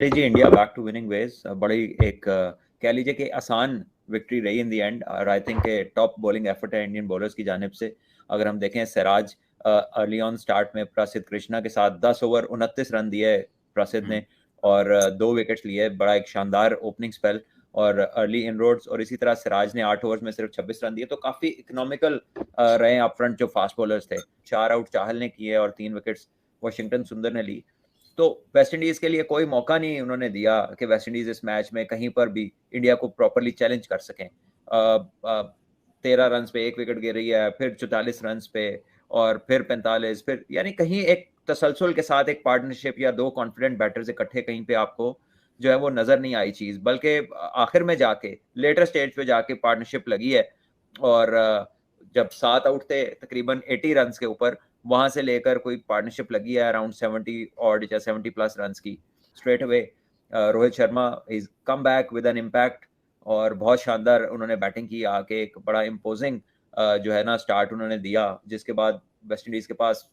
Ji India back to winning ways. बड़ी एक कह लीजिए कि आसान विक्ट्री रही इन दी एंड। और I think top bowling effort है इंडियन बॉलर्स की जानिब से। अगर हम देखें सिराज अर्ली ऑन स्टार्ट में प्रसिद्ध कृष्णा के साथ 10 ओवर 29 रन दिए प्रसिद्ध ने, और 2 विकेट्स लिए। बड़ा एक शानदार ओपनिंग स्पेल और अर्ली इनरोड्स। और इसी तरह सिराज ने 8 ओवर्स में सिर्फ 26 रन दिए, तो काफी इकोनॉमिकल रहे अप फ्रंट जो फास्ट बॉलर्स थे। 4 आउट चाहल ने किए और 3 विकेट्स वाशिंगटन सुंदर ने ली। तो वेस्ट इंडीज के लिए कोई मौका नहीं उन्होंने दिया कि वेस्ट इंडीज इस मैच में कहीं पर भी इंडिया को प्रॉपरली चैलेंज कर सकें। 13 रन पे 1 विकेट गिर रही है, फिर 44 रन पे, और फिर 45, फिर यानी कहीं एक तसलसल के साथ एक पार्टनरशिप या 2 कॉन्फिडेंट बैटर्स इकट्ठे कहीं पे आपको जो है वो नजर नहीं आई चीज। बल्कि आखिर में जाके लेटर स्टेज पे जाके पार्टनरशिप लगी है। और जब 7 आउट थे तकरीबन 80 रन के ऊपर, वहां से लेकर कोई पार्टनरशिप लगी है अराउंड 70 और या 70 प्लस रन की। Straight away Rohit Sharma is come back with an impact, और बहुत शानदार उन्होंने बैटिंग की आके। एक बड़ा इम्पोजिंग जो है ना स्टार्ट उन्होंने दिया, जिसके बाद वेस्ट इंडीज के पास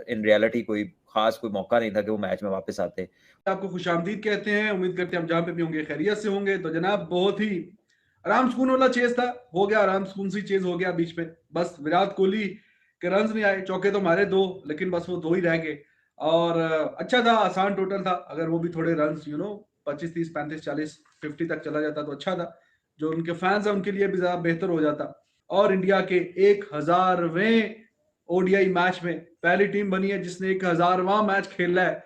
इन रियलिटी कोई खास कोई मौका नहीं था कि वो मैच में वापस आते। आपको खुशामदीद कहते हैं। उम्मीद करते हैं हम जहां पे भी होंगे खैरियत से होंगे। तो जनाब बहुत ही आराम सुकून वाला चेज था, हो गया आराम सुकून सी चेज हो गया बीच में। बस विराट कोहली के रन नहीं आए, चौके तो मारे 2, लेकिन बस वो 2 ही रह गए। और अच्छा था, आसान टोटल था। अगर वो भी थोड़े रन 25 30 35 40 50 तक चला जाता तो अच्छा था। जो उनके फैंस हैं उनके लिए भी ज्यादा बेहतर हो जाता। और इंडिया के 1000वें ओडीआई मैच में पहली टीम बनी है जिसने 1000वां मैच खेला है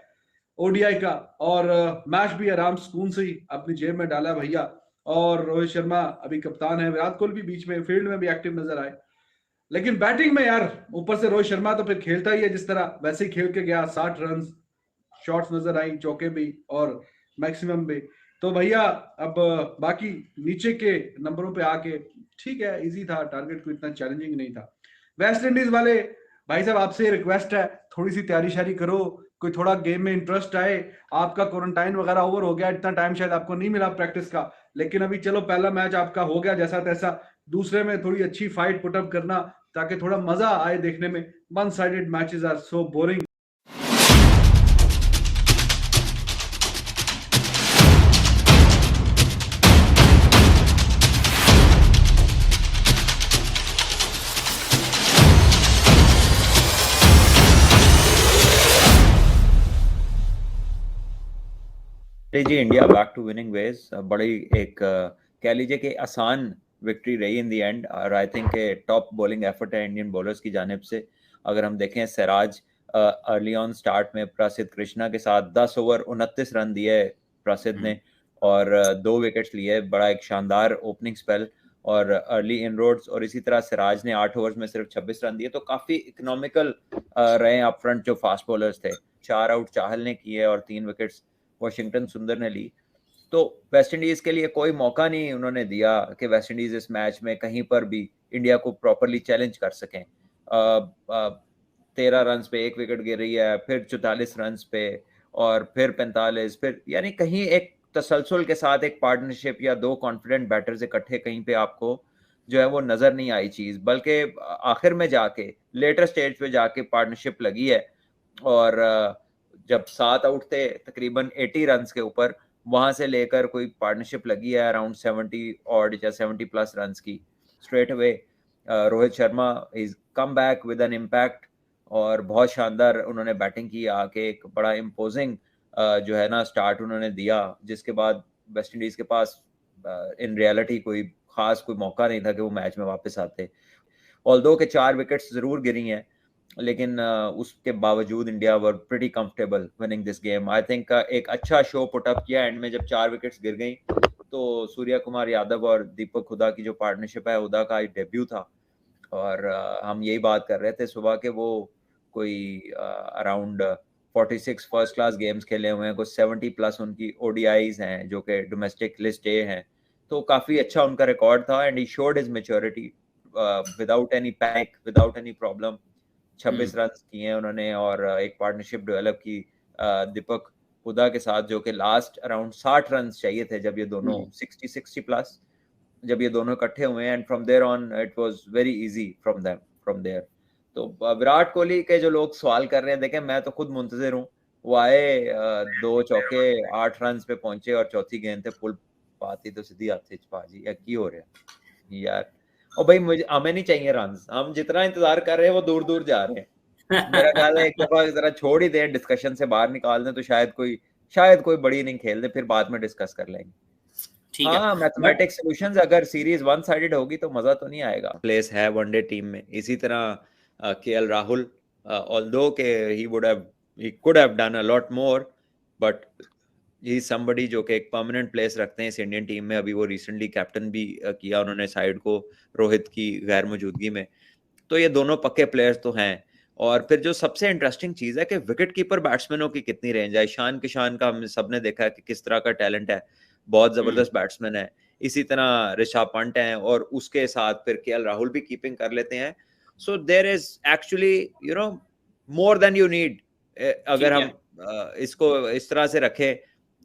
ओडीआई का। और मैच भी आराम सुकून से ही अपनी जेब में डाला भैया। और रोहित शर्मा अभी कप्तान है, विराट कोहली भी बीच में फील्ड में भी एक्टिव नजर आए। लेकिन बैटिंग में यार ऊपर से रोहित शर्मा तो फिर खेलता ही है जिस तरह, वैसे ही खेल के गया। 60 रन शॉट्स नजर आई, चौके भी और मैक्सिमम भी। तो भैया अब बाकी नीचे के नंबरों पे आके ठीक है, इजी था, टारगेट को इतना चैलेंजिंग नहीं था। वेस्ट इंडीज वाले भाई साहब आपसे रिक्वेस्ट है, थोड़ी सी तैयारी शारी करो, कोई थोड़ा गेम में इंटरेस्ट आए। आपका क्वारंटाइन वगैरह ओवर हो गया, इतना टाइम शायद आपको नहीं मिला प्रैक्टिस का। लेकिन अभी चलो पहला मैच आपका हो गया जैसा तैसा, दूसरे में थोड़ी अच्छी फाइट पुटअप करना ताकि थोड़ा मजा आए देखने में। One sided matches are so boring. जी India back to winning ways. बड़ी एक कह लीजिए कि आसान विक्ट्री रही इन दी एंड। और I think top bowling effort है इंडियन बॉलर्स की जानिब से। अगर हम देखें सिराज अर्ली ऑन स्टार्ट में प्रसिद्ध कृष्णा के साथ 10 ओवर 29 रन दिए प्रसिद्ध ने, और 2 विकेट्स लिए। बड़ा एक शानदार ओपनिंग स्पेल और अर्ली इनरोड्स। और इसी तरह सिराज ने 8 ओवर्स में सिर्फ 26 रन दिए, तो काफी इकोनॉमिकल रहे अप फ्रंट जो फास्ट बॉलर्स थे। 4 आउट चाहल ने किए और 3 विकेट्स वाशिंगटन सुंदर ने ली। तो वेस्ट इंडीज के लिए कोई मौका नहीं उन्होंने दिया कि वेस्ट इंडीज इस मैच में कहीं पर भी इंडिया को प्रॉपरली चैलेंज कर सकें। 13 रन पे 1 विकेट गिर रही है, फिर 44 रन पे, और फिर 45, फिर यानी कहीं एक तसलसल के साथ एक पार्टनरशिप या 2 कॉन्फिडेंट बैटर्स इकट्ठे कहीं पे आपको जो है वो नजर नहीं आई चीज। बल्कि आखिर में जाके लेटर स्टेज पे जाके पार्टनरशिप लगी है। और जब 7 आउट थे तकरीबन 80 रन के ऊपर, वहां से लेकर कोई पार्टनरशिप लगी है अराउंड 70 और या 70 प्लस रन की। Straight away Rohit Sharma is come back with an impact, और बहुत शानदार उन्होंने बैटिंग की आके। एक बड़ा इम्पोजिंग जो है ना स्टार्ट उन्होंने दिया, जिसके बाद वेस्ट इंडीज के पास इन रियलिटी कोई खास कोई मौका नहीं था कि वो मैच में वापस आते। ऑल्दो के 4 विकेट्स जरूर गिरी हैं, लेकिन उसके बावजूद India were pretty comfortable winning this game. I think एक अच्छा शो पुटअप किया एंड में जब 4 विकेट्स गिर गई। तो सूर्या कुमार यादव और दीपक हुडा की जो पार्टनरशिप है, हुडा का डेब्यू था। और हम यही बात कर रहे थे सुबह के, वो कोई अराउंड 46 फर्स्ट क्लास गेम्स खेले हुए हैं, कुछ 70 प्लस उनकी ओडीआईज हैं जो कि डोमेस्टिक लिस्ट ए हैं। तो काफी अच्छा उनका रिकॉर्ड था, and he showed his maturity without any panic, without any problem. 26 run किए हैं उन्होंने, और एक पार्टनरशिप डेवलप की दीपक हुडा के साथ, जो कि लास्ट अराउंड 60 रन चाहिए थे जब ये दोनों 60 प्लस जब ये दोनों इकट्ठे हुए। And from there on it was very easy from there. तो विराट कोहली के जो लोग सवाल कर रहे हैं, देखें मैं तो खुद मुंतजिर हूँ वो आए 2 चौके 8 रन पे पहुंचे और चौथी गेंद पे पुल पाती तो सीधी हाथ बाजी या की हो रहा यार। और भाई मुझे हमें नहीं चाहिए रन, हम जितना इंतजार कर रहे हैं वो दूर दूर जा रहे हैं। मेरा ख्याल है एक दफा जरा छोड़ ही दें, डिस्कशन से बाहर निकाल दें तो शायद कोई बड़ी इनिंग खेल दे, फिर बाद में डिस्कस कर लेंगे। ठीक है, हाँ, मैथमेटिक्स सॉल्यूशंस अगर सीरीज वन साइडेड होगी तो मजा तो नहीं आएगा। प्लेस है वनडे टीम में इसी तरह केएल राहुल, ऑल्दो के he could have done a lot more, but he somebody जो कि एक परमानेंट प्लेस रखते हैं इस इंडियन टीम में। अभी वो रिसेंटली कैप्टन भी किया उन्होंने साइड को रोहित की गैर मौजूदगी में। तो ये दोनों पक्के प्लेयर्स तो हैं। और फिर जो सबसे इंटरेस्टिंग चीज है कि विकेट कीपर बैट्समैनों की कितनी रेंज है। ईशान किशान का हम सबने देखा है कि किस तरह का टैलेंट है, बहुत जबरदस्त बैट्समैन है। इसी तरह ऋषभ पंत हैं और उसके साथ फिर केएल राहुल भी कीपिंग कर लेते हैं। So there is actually more than you need. अगर हम इसको इस तरह से रखें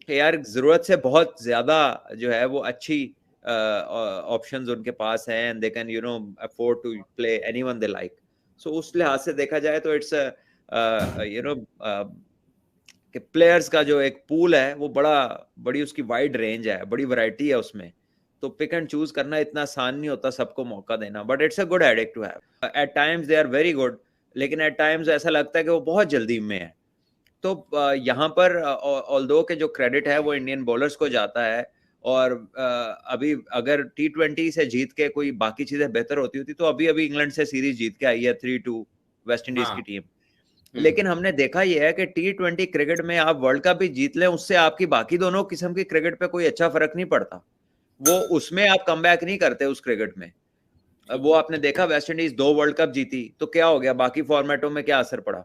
कि यार जरूरत से बहुत ज्यादा जो है वो अच्छी ऑप्शंस उनके पास हैं and they can afford to play anyone they like. So उस लिहाज से देखा जाए तो इट्स कि प्लेयर्स का जो एक पूल है वो बड़ी उसकी वाइड रेंज है, बड़ी वैरायटी है उसमें। तो पिक एंड चूज करना इतना आसान नहीं होता, सबको मौका देना, but it's a good headache to have. At times they are very good, लेकिन एट टाइम्स ऐसा लगता है कि वो बहुत जल्दी में है। तो यहाँ पर ऑल्दो के जो क्रेडिट है वो इंडियन बॉलर्स को जाता है। और अभी अगर T20 से जीत के कोई बाकी चीजें बेहतर होती तो अभी इंग्लैंड से सीरीज जीत के आई है 3-2 वेस्ट इंडीज की टीम। लेकिन हमने देखा यह है कि T20 क्रिकेट में आप वर्ल्ड कप भी जीत लें, उससे आपकी बाकी दोनों किस्म की क्रिकेट पे कोई अच्छा फर्क नहीं पड़ता। वो उसमें आप कम बैक नहीं करते उस क्रिकेट में। वो आपने देखा वेस्ट इंडीज 2 वर्ल्ड कप जीती तो क्या हो गया, बाकी फॉर्मेटों में क्या असर पड़ा।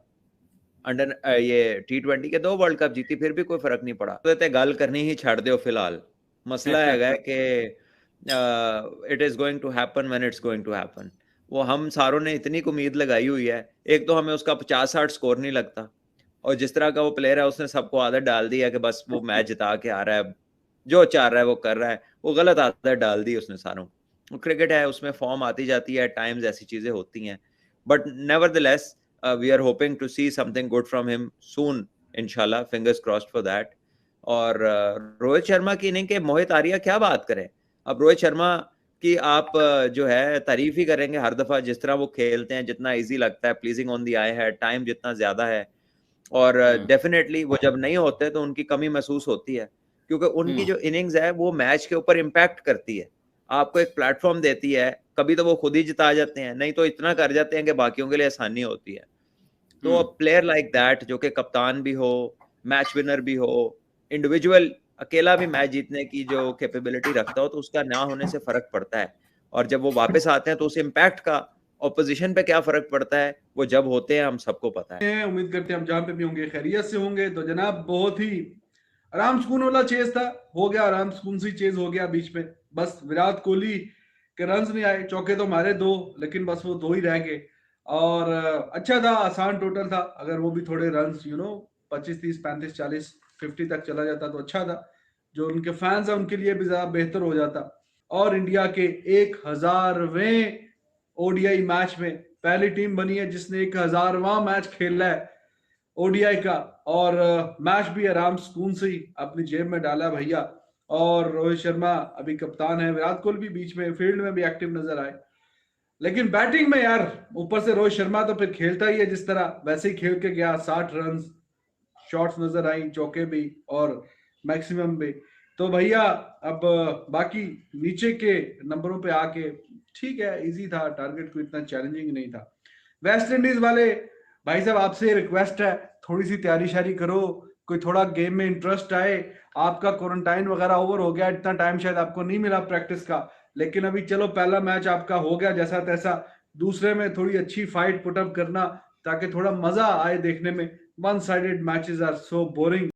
अंडर ये T20 के 2 वर्ल्ड कप जीती फिर भी कोई फर्क नहीं पड़ा। तो गल करनी ही छड़ दो फिलहाल। मसला है कि it is going to happen when it's going to happen. वो हम सारों ने इतनी उम्मीद लगाई हुई है, एक तो हमें उसका 50-60 स्कोर नहीं लगता, और जिस तरह का वो प्लेयर है उसने सबको आदत डाल दी है कि बस वो मैच जिता के आ रहा है, जो चाह रहा है वो कर रहा है। वो गलत आदत डाल दी उसने सारों। वो क्रिकेट है, उसमें फॉर्म आती जाती है, टाइम्स ऐसी चीजें होती हैं, but nevertheless we are hoping to see something good from him soon, inshallah, fingers crossed for that. और रोहित शर्मा की इनिंग के मोहित आर्या क्या बात करें। अब रोहित शर्मा की आप जो है तारीफ ही करेंगे हर दफा, जिस तरह वो खेलते हैं, जितना इजी लगता है, प्लीजिंग ऑन द आई है, टाइम जितना ज्यादा है। और डेफिनेटली वो जब नहीं होते तो उनकी कमी महसूस होती है, क्योंकि उनकी जो इनिंग्स है वो मैच के ऊपर इम्पैक्ट करती है, आपको एक प्लेटफॉर्म देती है। कभी तो वो खुद ही जिता जाते हैं, नहीं तो इतना कर जाते हैं कि बाकियों के लिए आसानी होती है। तो प्लेयर लाइक दैट जो कि कप्तान भी हो, मैच विनर भी हो, इंडिविजुअल अकेला भी मैच जीतने की जो कैपेबिलिटी रखता हो, तो उसका ना होने से फर्क पड़ता है। और जब वो वापस आते हैं तो उस इम्पैक्ट का ऑपोजिशन पे क्या फर्क पड़ता है, वो जब होते हैं हम सबको पता है। उम्मीद करते हैं हम जहां पे भी होंगे खैरियत से होंगे। तो जनाब बहुत ही आराम सुकून वाला चेज था, हो गया आराम सुकून सी चेज हो गया बीच में। बस विराट कोहली के रन्स नहीं आए, चौके तो मारे 2, लेकिन बस वो 2 ही रह गए। और अच्छा था, आसान टोटल था। अगर वो भी थोड़े रन्स 25, 30, 35, 40, 50 तक चला जाता तो अच्छा था। जो उनके फैंस हैं उनके लिए भी ज्यादा बेहतर हो जाता। और इंडिया के 1000वें ओडीआई मैच में पहली टीम बनी है जिसने 1000वां मैच खेला है ओडीआई का। और मैच भी आराम सुकून से ही अपनी जेब में डाला भैया। और रोहित शर्मा अभी कप्तान है, विराट कोहली भी बीच में फील्ड में भी एक्टिव नजर आए। लेकिन बैटिंग में यार ऊपर से रोहित शर्मा तो फिर खेलता ही है जिस तरह, वैसे ही खेल के गया। 60 रन, शॉट्स नजर आई, चौके भी और मैक्सिमम भी। तो भैया अब बाकी नीचे के नंबरों पे आके ठीक है, इजी था, टारगेट को इतना चैलेंजिंग नहीं था। वेस्ट इंडीज वाले भाई साहब आपसे रिक्वेस्ट है, थोड़ी सी तैयारी शारी करो, कोई थोड़ा गेम में इंटरेस्ट आए। आपका क्वारंटाइन वगैरह ओवर हो गया, इतना टाइम शायद आपको नहीं मिला प्रैक्टिस का, लेकिन अभी चलो पहला मैच आपका हो गया जैसा तैसा। दूसरे में थोड़ी अच्छी फाइट पुटअप करना ताकि थोड़ा मजा आए देखने में। One sided matches are so boring.